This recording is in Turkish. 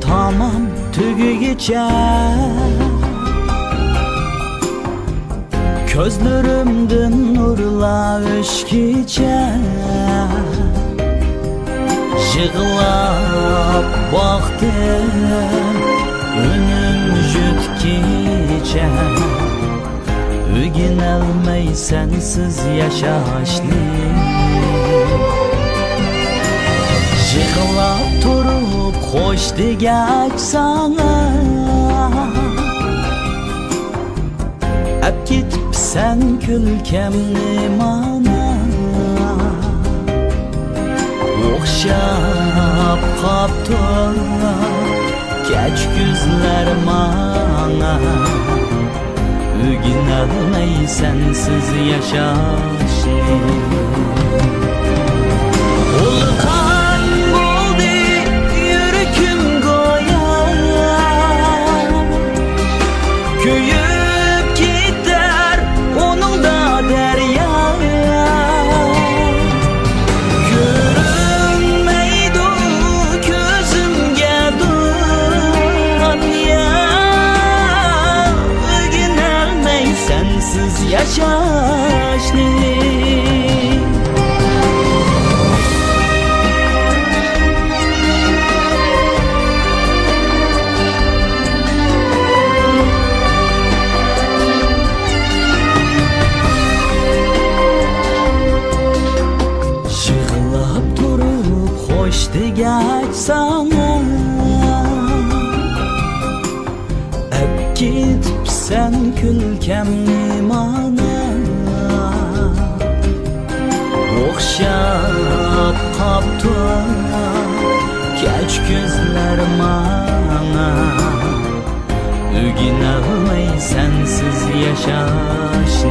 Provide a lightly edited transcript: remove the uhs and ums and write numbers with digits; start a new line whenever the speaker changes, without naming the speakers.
tamam tügügiçe Közlerimden nurla öşkiçe Yığılap baktım önüm jütkiçe Üginelmey sensiz yaşaşlı Yığılap durup hoş degeç sana Hep gitip sen külkemni mana Okşap kaptın geç güzler mana Üginelmey sensiz yaşaşlı Ulkan buldu yürüküm goya Köyüp gider onun da derya Görünmeydu gözümge dünya Üginelmey sensiz yaşaşlı Geç sana Hep gidip sen külkemni mana Okşap kaptın geç gözler mana Üginelmey sensiz yaşaşlı